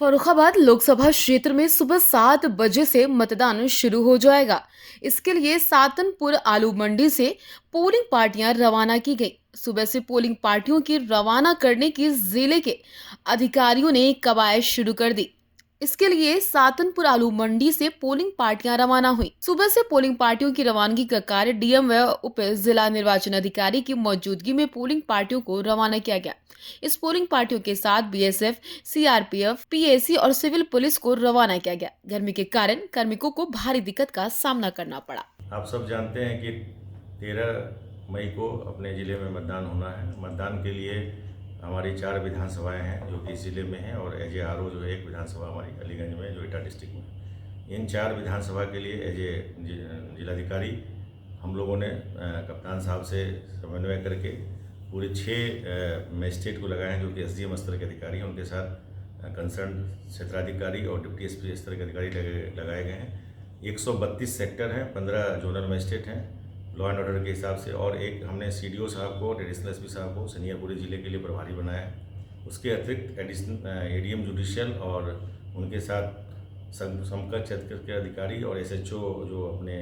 फर्रुखाबाद लोकसभा क्षेत्र में सुबह 7 बजे से मतदान शुरू हो जाएगा। इसके लिए सातनपुर आलू मंडी से पोलिंग पार्टियां रवाना की गई। सुबह से पोलिंग पार्टियों की रवाना करने की जिले के अधिकारियों ने कवायद शुरू कर दी। इसके लिए सातनपुर आलू मंडी से पोलिंग पार्टियां रवाना हुई। सुबह से पोलिंग पार्टियों की रवानगी का कार्य डीएम व उप जिला निर्वाचन अधिकारी की मौजूदगी में पोलिंग पार्टियों को रवाना किया गया। इस पोलिंग पार्टियों के साथ बीएसएफ, सीआरपीएफ, पीएसी और सिविल पुलिस को रवाना किया गया। गर्मी के कारण कार्मिकों को भारी दिक्कत का सामना करना पड़ा। आप सब जानते हैं कि 13 मई को अपने ज़िले में मतदान होना है। मतदान के लिए हमारी 4 विधानसभाएं हैं जो कि इस ज़िले में हैं, और एज ए आरओ जो है एक विधानसभा हमारी अलीगंज में जो एटा डिस्ट्रिक्ट में। इन 4 विधानसभा के लिए एज ए जिलाधिकारी हम लोगों ने कप्तान साहब से समन्वय करके पूरे 6 मजिस्ट्रेट को लगाए हैं जो कि एसडीएम स्तर के अधिकारी हैं। उनके साथ कंसर्न क्षेत्राधिकारी और डिप्टी एसपी स्तर के अधिकारी लगाए गए हैं। 132 सेक्टर हैं, 15 जोनल मजिस्ट्रेट हैं लॉ एंड ऑर्डर के हिसाब से, और एक हमने सीडीओ साहब को, एडिशनल एसपी साहब को सीनियर पूरे ज़िले के लिए प्रभारी बनाया है। उसके अतिरिक्त एडीएम जुडिशियल और उनके साथ समकक्ष क्षेत्र के अधिकारी और एसएचओ जो अपने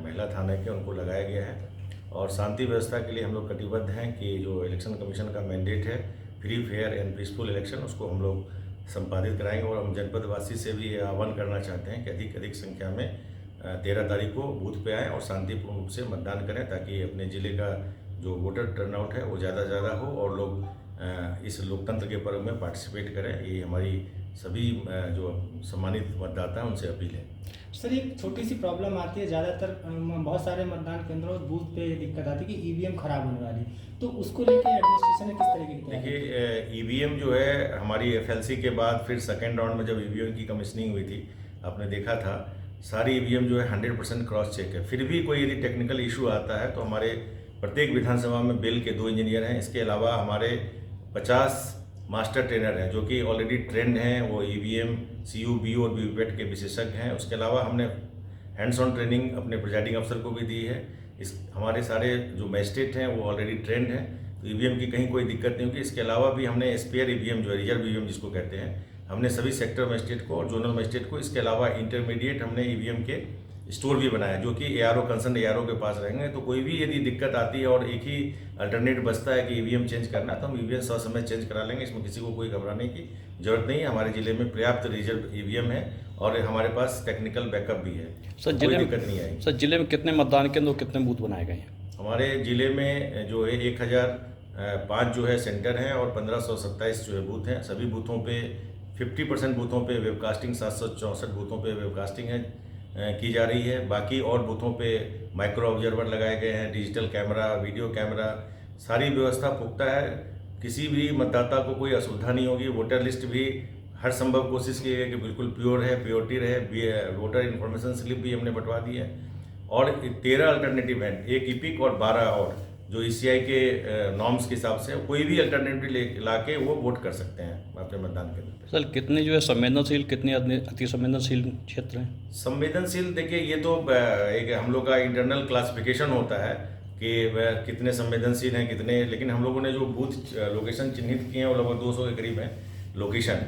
महिला थाने के, उनको लगाया गया है। और शांति व्यवस्था के लिए हम लोग कटिबद्ध हैं कि जो इलेक्शन कमीशन का मैंडेट है free, fair and peaceful election, उसको हम लोग संपादित कराएंगे। और हम जनपदवासी से भी ये आह्वान करना चाहते हैं कि अधिक संख्या में 13 तारीख को बूथ पे आएँ और शांतिपूर्ण रूप से मतदान करें, ताकि अपने ज़िले का जो वोटर टर्नआउट है वो ज़्यादा हो और लोग इस लोकतंत्र के पर्व में पार्टिसिपेट करें। ये हमारी सभी जो सम्मानित मतदाता हैं उनसे अपील है। सर, एक छोटी सी प्रॉब्लम आती है, ज़्यादातर बहुत सारे मतदान केंद्रों बूथ पे दिक्कत आती है कि ईवीएम खराब होने वाली, तो उसको लेकर एडमिनिस्ट्रेशन ने किस तरीके की तैयारी? देखिए, ईवीएम जो है हमारी एफएलसी के बाद फिर सेकेंड राउंड में जब ईवीएम की कमीशनिंग हुई थी, आपने देखा था सारी ईवीएम जो है 100% क्रॉस चेक है। फिर भी कोई यदि टेक्निकल इशू आता है तो हमारे प्रत्येक विधानसभा में बिल के 2 इंजीनियर हैं। इसके अलावा हमारे 50 मास्टर ट्रेनर हैं जो कि ऑलरेडी ट्रेंड हैं, वो ईवीएम, सीयू, बीयू और वीवीपैट के विशेषज्ञ हैं। उसके अलावा हमने हैंड्स ऑन ट्रेनिंग अपने प्रिजाइडिंग अफसर को भी दी है। हमारे सारे जो मजिस्ट्रेट हैं वो ऑलरेडी ट्रेंड हैं, तो ईवीएम की कहीं कोई दिक्कत नहीं होगी। इसके अलावा भी हमने स्पेयर ईवीएम जो है, रिजर्व ईवीएम जिसको कहते हैं, हमने सभी सेक्टर मजिस्ट्रेट को और जोनल मजिस्ट्रेट को, इसके अलावा इंटरमीडिएट हमने ईवीएम के स्टोर भी बनाया जो कि एआरओ, कंसर्न एआरओ के पास रहेंगे। तो कोई भी यदि दिक्कत आती है और एक ही अल्टरनेट बचता है कि ईवीएम चेंज करना, तो हम ईवीएम समय चेंज करा लेंगे। इसमें किसी को कोई घबराने की जरूरत नहीं है। हमारे जिले में पर्याप्त रिजर्व ईवीएम है और हमारे पास टेक्निकल बैकअप भी है। सर, कोई दिक्कत नहीं आएगी। सर, जिले में कितने मतदान केंद्र और कितने बूथ बनाए गए हैं? हमारे जिले में जो है 1005 जो है सेंटर हैं और 1527 जो है बूथ हैं। सभी बूथों पे 50% बूथों पे वेबकास्टिंग, 764 बूथों पे वेबकास्टिंग की जा रही है। बाकी और बूथों पे माइक्रो ऑब्जर्वर लगाए गए हैं, डिजिटल कैमरा, वीडियो कैमरा, सारी व्यवस्था पुख्ता है। किसी भी मतदाता को कोई असुविधा नहीं होगी। वोटर लिस्ट भी हर संभव कोशिश की है कि बिल्कुल प्योर है, प्योरिटी रहे। वोटर इन्फॉर्मेशन स्लिप भी हमने बंटवा दी है। और 13 अल्टरनेटिव हैं, एक इपिक और 12 और जो ईसीआई के नॉर्म्स के हिसाब से कोई भी अल्टरनेटिव ला के वो वोट कर सकते हैं अपने मतदान केंद्र पे। सर, कितने जो है संवेदनशील, कितने अति संवेदनशील क्षेत्र हैं? संवेदनशील, देखिए ये तो एक हम लोग का इंटरनल क्लासिफिकेशन होता है कि वह कितने संवेदनशील हैं, कितने, लेकिन हम लोगों ने जो बूथ लोकेशन चिन्हित किए हैं वो लगभग 200 के करीब हैं लोकेशन,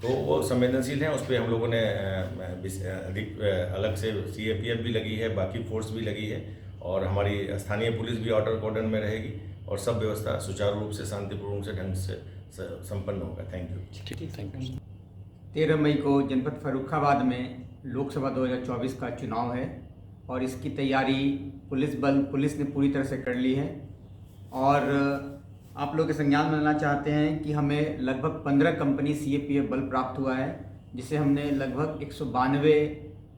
तो वो संवेदनशील हैं। उस पर हम लोगों ने अधिक अलग से सीएपीएफ भी लगी है, बाकी फोर्स भी लगी है, और हमारी स्थानीय पुलिस भी ऑर्डर कॉर्डन में रहेगी, और सब व्यवस्था सुचारू रूप से, शांतिपूर्ण रूप से, ढंग से संपन्न होगा। Thank you. ठीक, थैंक यू। 13 मई को जनपद फर्रुखाबाद में लोकसभा 2024 का चुनाव है और इसकी तैयारी पुलिस ने पूरी तरह से कर ली है। और आप लोग के संज्ञान में लाना चाहते हैं कि हमें लगभग 15 कंपनी सीएपीएफ बल प्राप्त हुआ है, जिसे हमने लगभग 192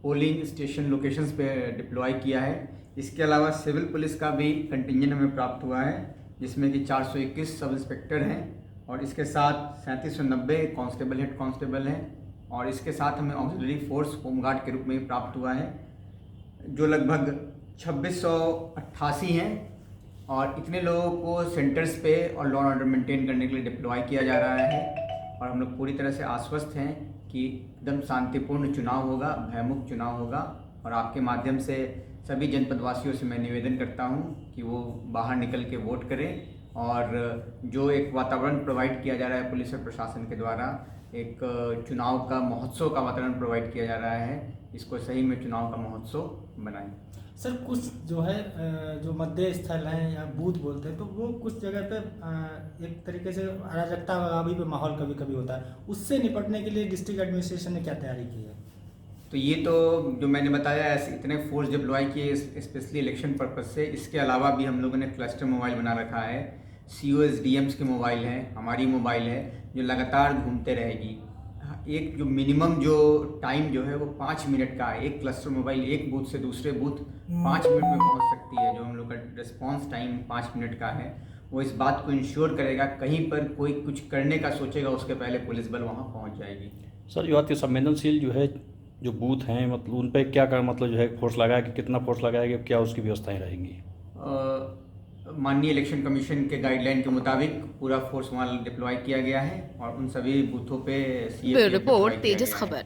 पोलिंग स्टेशन लोकेशंस पे डिप्लॉय किया है। इसके अलावा सिविल पुलिस का भी कंटिंजेंट हमें प्राप्त हुआ है, जिसमें कि 421 सब इंस्पेक्टर हैं, और इसके साथ 3790 कांस्टेबल, हेड कांस्टेबल हैं, और इसके साथ हमें ऑक्सिलरी फोर्स होमगार्ड के रूप में भी प्राप्त हुआ है, जो लगभग 2688 हैं। और इतने लोगों को सेंटर्स पे और लॉ एंड ऑर्डर मेंटेन करने के लिए डिप्लॉय किया जा रहा है, और हम लोग पूरी तरह से आश्वस्त हैं कि एकदम शांतिपूर्ण चुनाव होगा, भयमुक्त चुनाव होगा। और आपके माध्यम से सभी जनपदवासियों से मैं निवेदन करता हूं कि वो बाहर निकल के वोट करें, और जो एक वातावरण प्रोवाइड किया जा रहा है पुलिस और प्रशासन के द्वारा, एक चुनाव का महोत्सव का वातावरण प्रोवाइड किया जा रहा है। इसको सही में चुनाव का महोत्सव बनाएं। सर कुछ जो है जो मध्य स्थल हैं या बूथ बोलते हैं तो वो कुछ जगह पे एक तरीके से अराजकता अभी भी माहौल कभी कभी होता है, उससे निपटने के लिए डिस्ट्रिक्ट एडमिनिस्ट्रेशन ने क्या तैयारी की है? तो ये तो जो मैंने बताया ऐसे इतने फोर्स डिप्लॉय किए स्पेशली इलेक्शन पर्पज से। इसके अलावा भी हम लोगों ने क्लस्टर मोबाइल बना रखा है। COSDMs के मोबाइल हैं, हमारी मोबाइल है जो लगातार घूमते रहेगी। एक जो मिनिमम जो टाइम जो है वो 5 मिनट का है। एक क्लस्टर मोबाइल एक बूथ से दूसरे बूथ 5 मिनट में पहुंच सकती है। जो हम लोग का रिस्पांस टाइम 5 मिनट का है, वो इस बात को इंश्योर करेगा कहीं पर कोई कुछ करने का सोचेगा उसके पहले पुलिस बल वहां पहुंच जाएगी। सर जो अति संवेदनशील जो है जो बूथ हैं मतलब उन पर क्या कर मतलब जो है फोर्स लगाया कि कितना फोर्स लगाया कि क्या उसकी व्यवस्थाएं रहेंगी? माननीय इलेक्शन कमीशन के गाइडलाइन के मुताबिक पूरा फोर्स वहाँ डिप्लॉय किया गया है और उन सभी बूथों पे ब्यूरो रिपोर्ट तेजस खबर।